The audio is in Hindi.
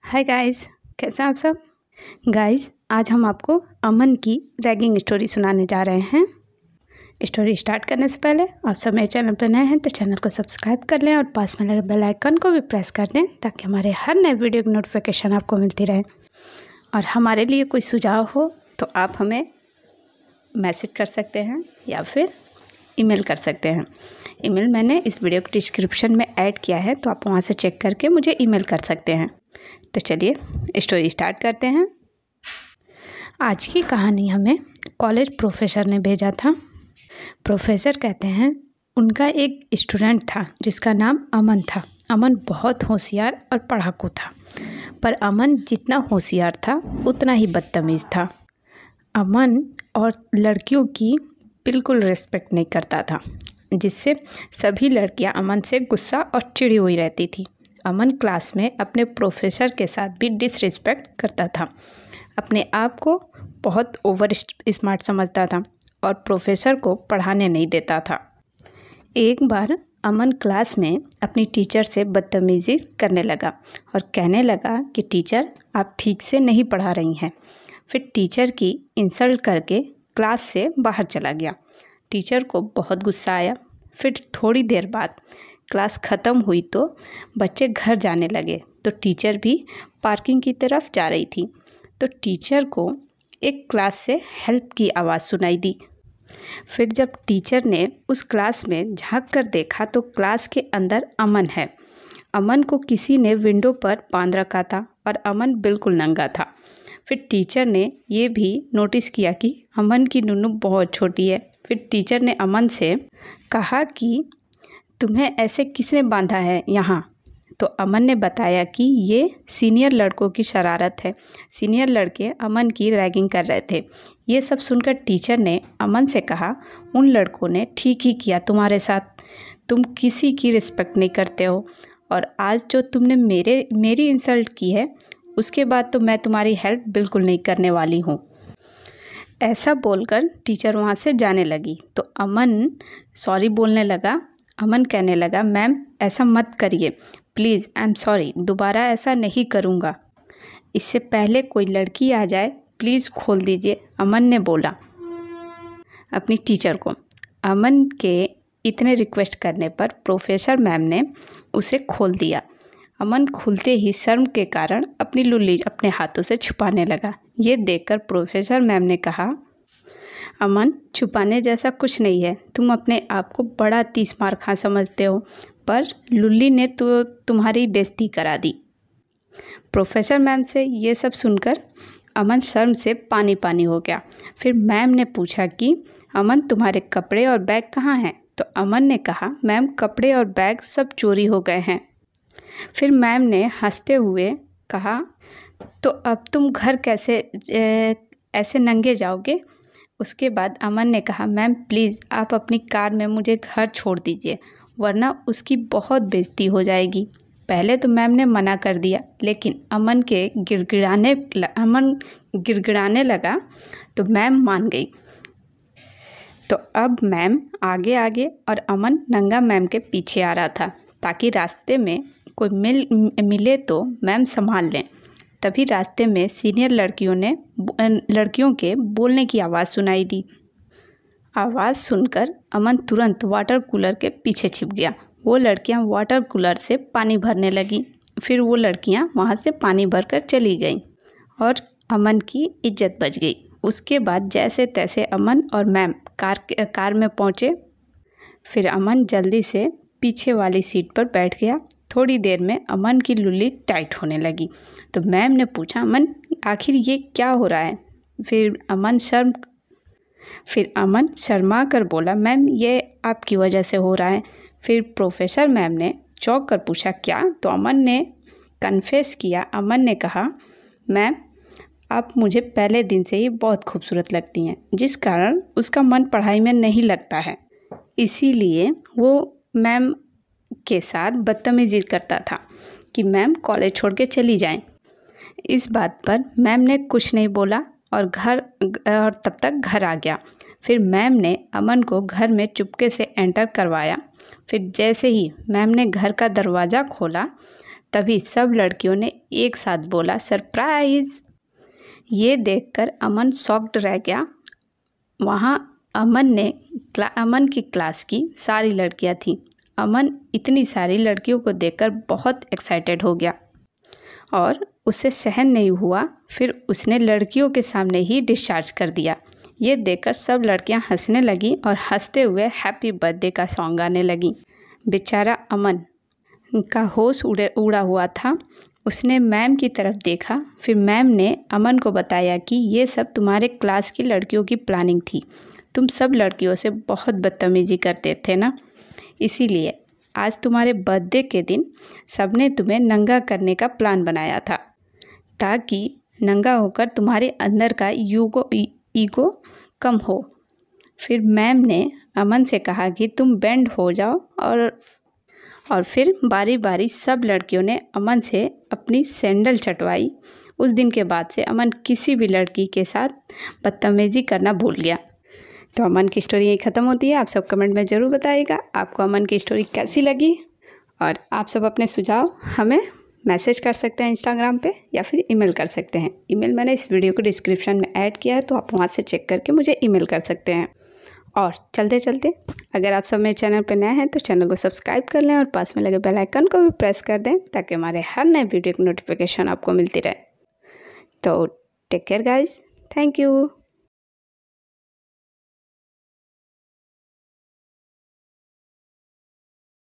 हाय गाइस, कैसे हैं आप सब। गाइस, आज हम आपको अमन की रैगिंग स्टोरी सुनाने जा रहे हैं। स्टोरी स्टार्ट करने से पहले आप सब मेरे चैनल पर नए हैं तो चैनल को सब्सक्राइब कर लें और पास में लगे बेल आइकन को भी प्रेस कर दें ताकि हमारे हर नए वीडियो की नोटिफिकेशन आपको मिलती रहे। और हमारे लिए कोई सुझाव हो तो आप हमें मैसेज कर सकते हैं या फिर ईमेल कर सकते हैं। ईमेल मैंने इस वीडियो के डिस्क्रिप्शन में ऐड किया है, तो आप वहाँ से चेक करके मुझे ईमेल कर सकते हैं। तो चलिए स्टोरी स्टार्ट करते हैं। आज की कहानी हमें कॉलेज प्रोफेसर ने भेजा था। प्रोफेसर कहते हैं उनका एक स्टूडेंट था जिसका नाम अमन था। अमन बहुत होशियार और पढ़ाकू था, पर अमन जितना होशियार था उतना ही बदतमीज़ था। अमन और लड़कियों की बिल्कुल रिस्पेक्ट नहीं करता था, जिससे सभी लड़कियां अमन से गुस्सा और चिढ़ी हुई रहती थी। अमन क्लास में अपने प्रोफेसर के साथ भी डिसरिस्पेक्ट करता था। अपने आप को बहुत ओवर स्मार्ट समझता था और प्रोफेसर को पढ़ाने नहीं देता था। एक बार अमन क्लास में अपनी टीचर से बदतमीज़ी करने लगा और कहने लगा कि टीचर, आप ठीक से नहीं पढ़ा रही हैं। फिर टीचर की इंसल्ट करके क्लास से बाहर चला गया। टीचर को बहुत गुस्सा आया। फिर थोड़ी देर बाद क्लास ख़त्म हुई तो बच्चे घर जाने लगे, तो टीचर भी पार्किंग की तरफ जा रही थी। तो टीचर को एक क्लास से हेल्प की आवाज़ सुनाई दी। फिर जब टीचर ने उस क्लास में झांक कर देखा तो क्लास के अंदर अमन है। अमन को किसी ने विंडो पर बांध रखा था और अमन बिल्कुल नंगा था। फिर टीचर ने ये भी नोटिस किया कि अमन की नुनू बहुत छोटी है। फिर टीचर ने अमन से कहा कि तुम्हें ऐसे किसने बांधा है यहाँ। तो अमन ने बताया कि ये सीनियर लड़कों की शरारत है। सीनियर लड़के अमन की रैगिंग कर रहे थे। ये सब सुनकर टीचर ने अमन से कहा, उन लड़कों ने ठीक ही किया तुम्हारे साथ। तुम किसी की रिस्पेक्ट नहीं करते हो और आज जो तुमने मेरी इंसल्ट की है उसके बाद तो मैं तुम्हारी हेल्प बिल्कुल नहीं करने वाली हूँ। ऐसा बोलकर टीचर वहाँ से जाने लगी तो अमन सॉरी बोलने लगा। अमन कहने लगा, मैम ऐसा मत करिए प्लीज़, आई एम सॉरी, दोबारा ऐसा नहीं करूँगा। इससे पहले कोई लड़की आ जाए प्लीज़ खोल दीजिए, अमन ने बोला अपनी टीचर को। अमन के इतने रिक्वेस्ट करने पर प्रोफेसर मैम ने उसे खोल दिया। अमन खुलते ही शर्म के कारण अपनी लुल्ली अपने हाथों से छुपाने लगा। ये देखकर प्रोफेसर मैम ने कहा, अमन, छुपाने जैसा कुछ नहीं है। तुम अपने आप को बड़ा 30 मार खा समझते हो, पर लुल्ली ने तो तुम्हारी बेइज्जती करा दी। प्रोफेसर मैम से ये सब सुनकर अमन शर्म से पानी पानी हो गया। फिर मैम ने पूछा कि अमन, तुम्हारे कपड़े और बैग कहाँ हैं। तो अमन ने कहा, मैम कपड़े और बैग सब चोरी हो गए हैं। फिर मैम ने हंसते हुए कहा, तो अब तुम घर कैसे ऐसे नंगे जाओगे। उसके बाद अमन ने कहा, मैम प्लीज़ आप अपनी कार में मुझे घर छोड़ दीजिए, वरना उसकी बहुत बेइज्जती हो जाएगी। पहले तो मैम ने मना कर दिया, लेकिन अमन गिड़गिड़ाने लगा तो मैम मान गई। तो अब मैम आगे आगे और अमन नंगा मैम के पीछे आ रहा था ताकि रास्ते में कोई मिले तो मैम संभाल लें। तभी रास्ते में सीनियर लड़कियों के बोलने की आवाज़ सुनाई दी। आवाज़ सुनकर अमन तुरंत वाटर कूलर के पीछे छिप गया। वो लड़कियां वाटर कूलर से पानी भरने लगीं। फिर वो लड़कियां वहाँ से पानी भरकर चली गईं और अमन की इज्जत बच गई। उसके बाद जैसे तैसे अमन और मैम कार में पहुँचे। फिर अमन जल्दी से पीछे वाली सीट पर बैठ गया। थोड़ी देर में अमन की लुल्ली टाइट होने लगी तो मैम ने पूछा, अमन आखिर ये क्या हो रहा है। फिर अमन शर्मा कर बोला, मैम ये आपकी वजह से हो रहा है। फिर प्रोफेसर मैम ने चौंक कर पूछा, क्या। तो अमन ने कन्फेस किया। अमन ने कहा, मैम आप मुझे पहले दिन से ही बहुत खूबसूरत लगती हैं, जिस कारण उसका मन पढ़ाई में नहीं लगता है, इसीलिए वो मैम के साथ बदतमीजी करता था कि मैम कॉलेज छोड़ के चली जाएं। इस बात पर मैम ने कुछ नहीं बोला और तब तक घर आ गया। फिर मैम ने अमन को घर में चुपके से एंटर करवाया। फिर जैसे ही मैम ने घर का दरवाज़ा खोला तभी सब लड़कियों ने एक साथ बोला सरप्राइज़। ये देखकर अमन शॉक्ड रह गया। वहाँ अमन की क्लास की सारी लड़कियाँ थीं। अमन इतनी सारी लड़कियों को देखकर बहुत एक्साइटेड हो गया और उसे सहन नहीं हुआ। फिर उसने लड़कियों के सामने ही डिस्चार्ज कर दिया। ये देखकर सब लड़कियां हंसने लगीं और हंसते हुए हैप्पी बर्थडे का सॉन्ग गाने लगीं। बेचारा अमन का होश उड़ा हुआ था। उसने मैम की तरफ देखा। फिर मैम ने अमन को बताया कि ये सब तुम्हारे क्लास की लड़कियों की प्लानिंग थी। तुम सब लड़कियों से बहुत बदतमीजी करते थे ना, इसीलिए आज तुम्हारे बर्थडे के दिन सबने तुम्हें नंगा करने का प्लान बनाया था, ताकि नंगा होकर तुम्हारे अंदर का ईगो कम हो। फिर मैम ने अमन से कहा कि तुम बेंड हो जाओ और फिर बारी बारी सब लड़कियों ने अमन से अपनी सैंडल चटवाई। उस दिन के बाद से अमन किसी भी लड़की के साथ बदतमीजी करना भूल गया। तो अमन की स्टोरी यही ख़त्म होती है। आप सब कमेंट में ज़रूर बताइएगा आपको अमन की स्टोरी कैसी लगी, और आप सब अपने सुझाव हमें मैसेज कर सकते हैं इंस्टाग्राम पे या फिर ईमेल कर सकते हैं। ईमेल मैंने इस वीडियो को डिस्क्रिप्शन में ऐड किया है, तो आप वहाँ से चेक करके मुझे ईमेल कर सकते हैं। और चलते चलते अगर आप सब मेरे चैनल पर नए हैं तो चैनल को सब्सक्राइब कर लें और पास में लगे बेल आइकन को भी प्रेस कर दें, ताकि हमारे हर नए वीडियो की नोटिफिकेशन आपको मिलती रहे। तो take care guys, thank you.